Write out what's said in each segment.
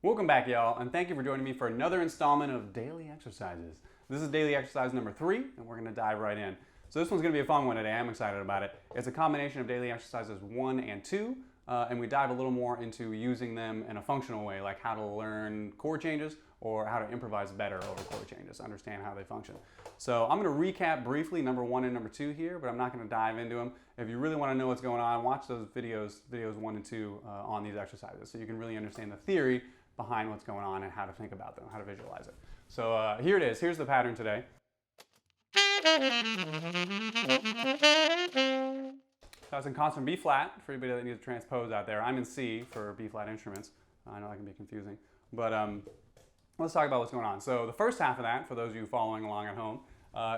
Welcome back, y'all, and thank you for joining me for another installment of Daily Exercises. This is daily exercise number 3, and we're going to dive right in. So this one's going to be a fun one today. I'm excited about it. It's a combination of daily exercises 1 and 2, and we dive a little more into using them in a functional way, like how to learn chord changes or how to improvise better over chord changes, understand how they function. So I'm going to recap briefly number 1 and number 2 here, but I'm not going to dive into them. If you really want to know what's going on, watch those videos 1 and 2 on these exercises so you can really understand the theory behind what's going on and how to think about them, how to visualize it. So here it is. Here's the pattern today. That's in constant B flat for anybody that needs to transpose out there. I'm in C for B flat instruments. I know that can be confusing, but let's talk about what's going on. So the first half of that, for those of you following along at home,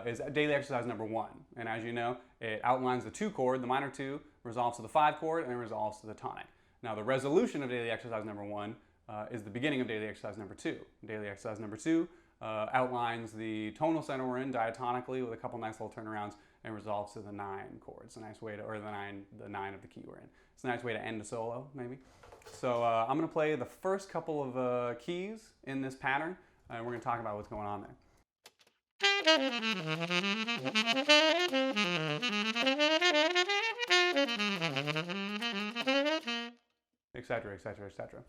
is daily exercise number 1. And as you know, it outlines the 2 chord, the minor 2, resolves to the 5 chord, and it resolves to the tonic. Now the resolution of daily exercise number 1 is the beginning of daily exercise number 2. Daily exercise number 2 outlines the tonal center we're in diatonically with a couple nice little turnarounds and resolves to the 9 chords. A nice way to, or the nine of the key we're in. It's a nice way to end a solo, maybe. So I'm going to play the first couple of keys in this pattern, and we're going to talk about what's going on there. Etc., etc., etc.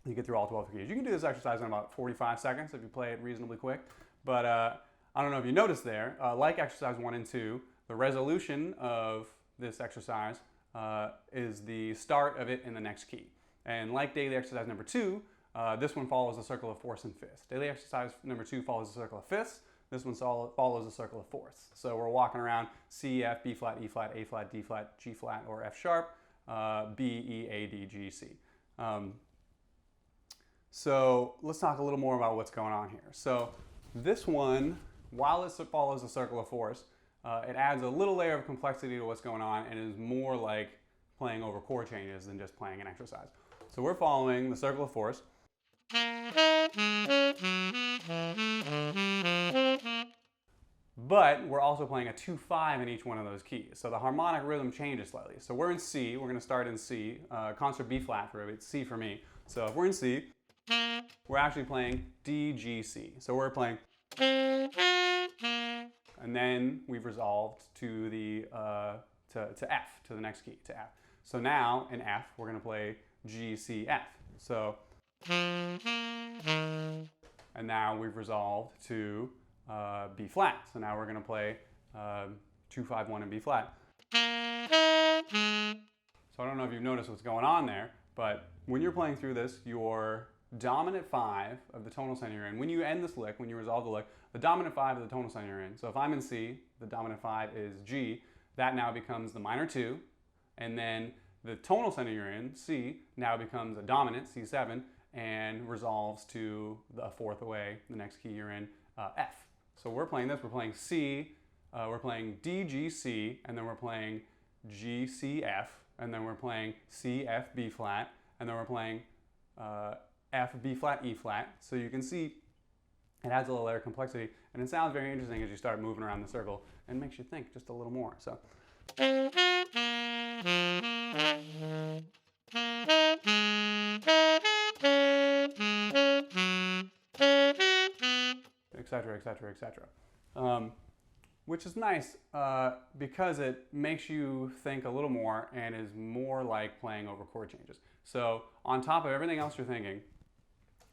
You get through all 12 keys. You can do this exercise in about 45 seconds if you play it reasonably quick. But I don't know if you noticed there, like exercise 1 and 2, the resolution of this exercise is the start of it in the next key. And like daily exercise number 2, this one follows the circle of fourths and fifths. Daily exercise number 2 follows the circle of fifths. This one follows the circle of fourths. So we're walking around C, F, B flat, E flat, A flat, D flat, G flat, or F sharp, B, E, A, D, G, C. So let's talk a little more about what's going on here. So this one, while it follows the circle of fourths, it adds a little layer of complexity to what's going on and is more like playing over chord changes than just playing an exercise. So we're following the circle of fourths. But we're also playing a 2-5 in each one of those keys. So the harmonic rhythm changes slightly. So we're in C. We're going to start in C. Concert B flat for it. It's C for me. So if we're in C, we're actually playing D, G, C. So we're playing, and then we've resolved to the to F, to the next key, to F. So now in F, we're going to play G, C, F. So, and now we've resolved to B flat. So now we're going to play 2, 5, 1 in B flat. So I don't know if you've noticed what's going on there, but when you're playing through this, your dominant 5 of the tonal center you're in, when you end this lick, when you resolve the lick, the dominant 5 of the tonal center you're in. So if I'm in C, the dominant 5 is G. That now becomes the minor 2, and then the tonal center you're in, C, now becomes a dominant, C7, and resolves to the 4th away, the next key you're in, F. So we're playing this, we're playing C, we're playing D, G, C, and then we're playing G, C, F, and then we're playing C, F, B flat, and then we're playing F, B flat, E flat. So you can see it adds a little layer of complexity, and it sounds very interesting as you start moving around the circle and makes you think just a little more. So. Etc., etc., etc. Which is nice because it makes you think a little more and is more like playing over chord changes. So on top of everything else you're thinking,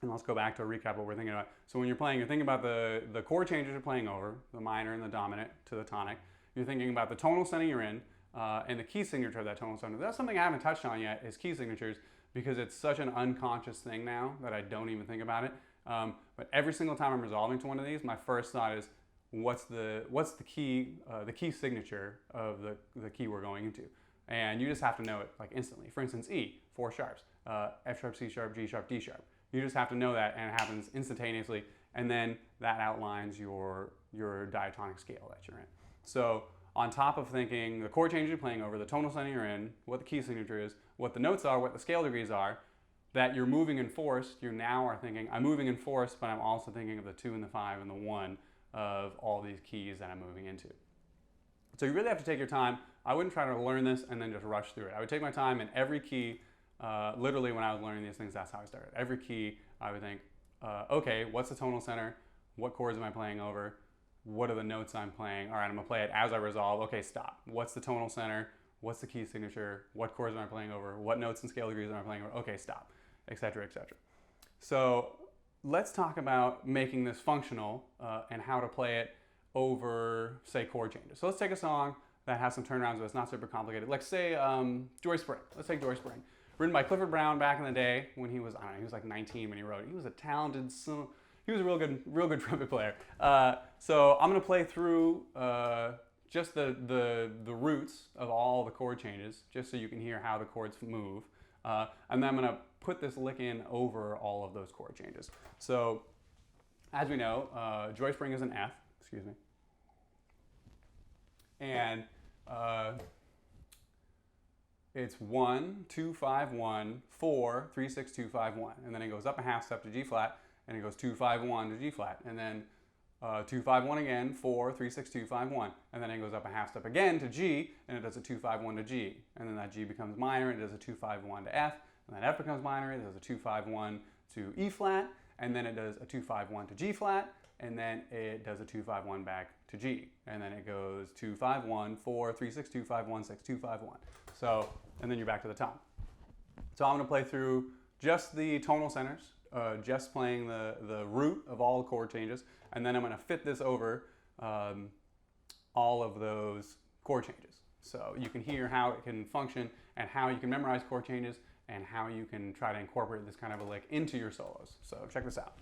and let's go back to a recap of what we're thinking about. So when you're playing, you're thinking about the chord changes you're playing over, the minor and the dominant to the tonic. You're thinking about the tonal center you're in and the key signature of that tonal center. That's something I haven't touched on yet, is key signatures, because it's such an unconscious thing now that I don't even think about it. But every single time I'm resolving to one of these, my first thought is, what's the key signature of the key we're going into? And you just have to know it like instantly. For instance, E, 4 sharps, F sharp, C sharp, G sharp, D sharp. You just have to know that, and it happens instantaneously, and then that outlines your diatonic scale that you're in. So on top of thinking the chord change you're playing over, the tonal center you're in, what the key signature is, what the notes are, what the scale degrees are, that you're moving in fourths, you now are thinking, I'm moving in fourths, but I'm also thinking of the 2 and the 5 and the 1 of all these keys that I'm moving into. So you really have to take your time. I wouldn't try to learn this and then just rush through it. I would take my time in every key, literally when I was learning these things, that's how I started. Every key, I would think, okay, what's the tonal center? What chords am I playing over? What are the notes I'm playing? All right, I'm gonna play it as I resolve. Okay, stop. What's the tonal center? What's the key signature? What chords am I playing over? What notes and scale degrees am I playing over? Okay, stop, etc., etc. So let's talk about making this functional and how to play it over, say, chord changes. So let's take a song that has some turnarounds, but it's not super complicated. Like say Joy Spring. Let's take Joy Spring. Written by Clifford Brown back in the day when he was, I don't know, he was like 19 when he wrote it. He was a talented, he was a real good trumpet player. So I'm gonna play through just the roots of all the chord changes, just so you can hear how the chords move. And then I'm gonna put this lick in over all of those chord changes. So as we know, Joy Spring is an F, excuse me. And it's 1, 2, 5, 1, 4, 3, 6, 2, 5, 1. And then it goes up a half step to G flat, and it goes 2, 5, 1 to G flat. And then 2, 5, 1 again, 4, 3, 6, 2, 5, 1. And then it goes up a half step again to G, and it does a 2, 5, 1 to G. And then that G becomes minor, and it does a 2, 5, 1 to F. And then F becomes minor, it does a 2, 5, 1 to E flat. And then it does a 2, 5, 1 to G flat. And then it does a 2, 5, 1 back to G. And then it goes 2, 5, 1, 4, 3, 6, 2, 5, 1, 6, 2, 5, 1. So, and then you're back to the top. So I'm gonna play through just the tonal centers, just playing the root of all the chord changes, and then I'm gonna fit this over all of those chord changes. So you can hear how it can function and how you can memorize chord changes and how you can try to incorporate this kind of a lick into your solos. So check this out.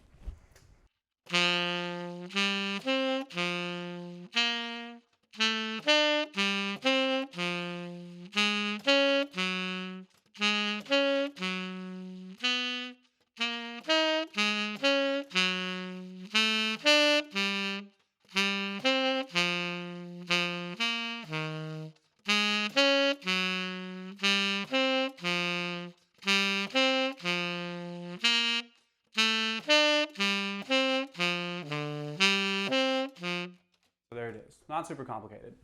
There it is. Not super complicated.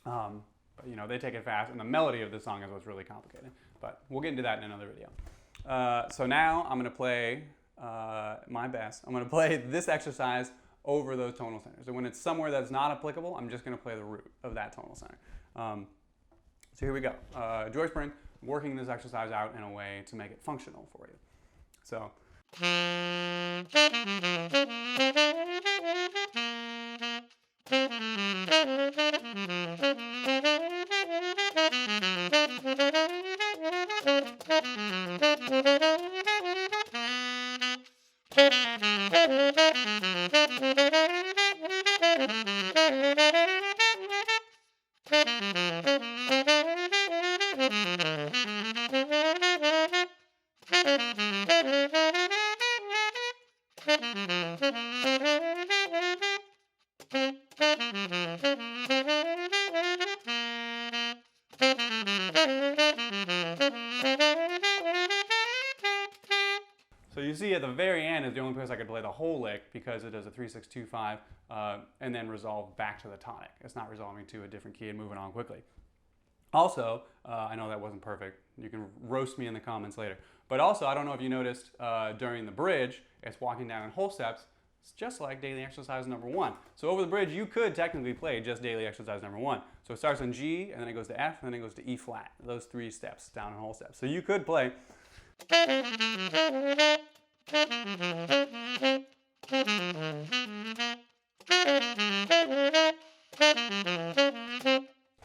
But you know, they take it fast, and the melody of this song is what's really complicated. But we'll get into that in another video. So now I'm going to play my best. I'm going to play this exercise over those tonal centers. And when it's somewhere that's not applicable, I'm just going to play the root of that tonal center. So here we go. Joy Spring, working this exercise out in a way to make it functional for you. So. So you see at the very end is the only place I could play the whole lick because it does a 3, 6, 2, 5 and then resolve back to the tonic. It's not resolving to a different key and moving on quickly. Also, I know that wasn't perfect. You can roast me in the comments later. But also, I don't know if you noticed during the bridge, it's walking down in whole steps. It's just like daily exercise number 1. So over the bridge, you could technically play just daily exercise number 1. So it starts on G, and then it goes to F, and then it goes to E flat. Those 3 steps down in whole steps. So you could play.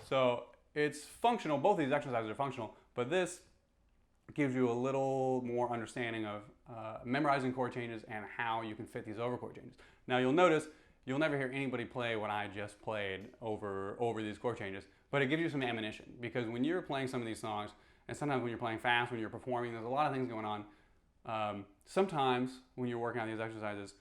So it's functional. Both of these exercises are functional, but this gives you a little more understanding of memorizing chord changes and how you can fit these over chord changes. Now you'll notice you'll never hear anybody play what I just played over these chord changes, but it gives you some ammunition because when you're playing some of these songs, and sometimes when you're playing fast, when you're performing, there's a lot of things going on. Sometimes when you're working on these exercises,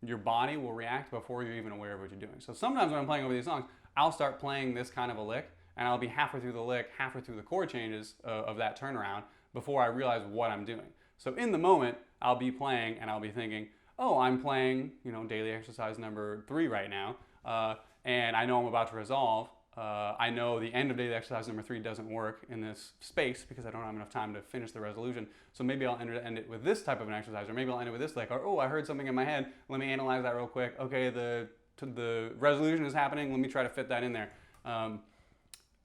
your body will react before you're even aware of what you're doing. So sometimes when I'm playing over these songs, I'll start playing this kind of a lick, and I'll be halfway through the lick, halfway through the chord changes of that turnaround before I realize what I'm doing. So in the moment, I'll be playing and I'll be thinking, oh, I'm playing, daily exercise number 3 right now, and I know I'm about to resolve, I know the end of daily exercise number 3 doesn't work in this space because I don't have enough time to finish the resolution. So maybe I'll end it with this type of an exercise, or maybe I'll end it with this, like, oh, I heard something in my head. Let me analyze that real quick. Okay, the resolution is happening. Let me try to fit that in there.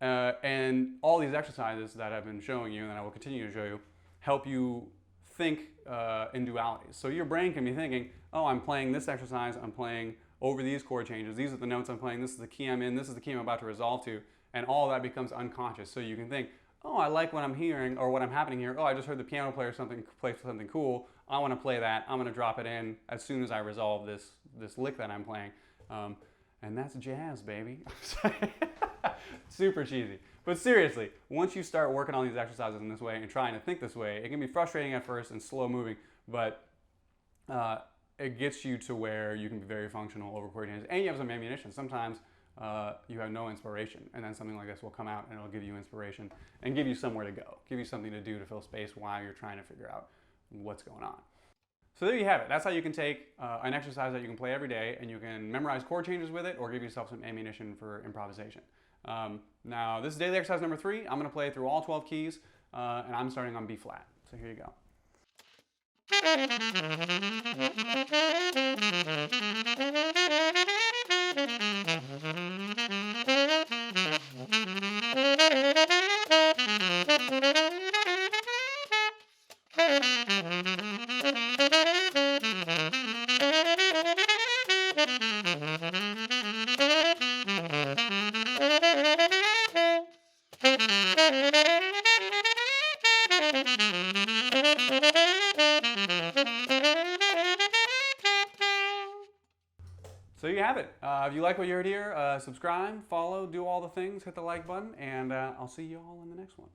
And all these exercises that I've been showing you and that I will continue to show you help you think in dualities. So your brain can be thinking, oh, I'm playing this exercise, I'm playing over these chord changes, these are the notes I'm playing, this is the key I'm in, this is the key I'm about to resolve to, and all that becomes unconscious. So you can think, oh, I like what I'm hearing or what I'm happening here. Oh, I just heard the piano player play something cool. I want to play that. I'm going to drop it in as soon as I resolve this lick that I'm playing. And that's jazz, baby. Super cheesy. But seriously, once you start working on these exercises in this way and trying to think this way, it can be frustrating at first and slow moving, but it gets you to where you can be very functional over chord changes, and you have some ammunition. Sometimes you have no inspiration, and then something like this will come out and it'll give you inspiration and give you somewhere to go, give you something to do to fill space while you're trying to figure out what's going on. So there you have it. That's how you can take an exercise that you can play every day and you can memorize chord changes with it or give yourself some ammunition for improvisation. Now, this is daily exercise number 3. I'm going to play through all 12 keys, and I'm starting on B flat. So here you go. So you have it. If you like what you heard here, subscribe, follow, do all the things, hit the like button, and I'll see you all in the next one.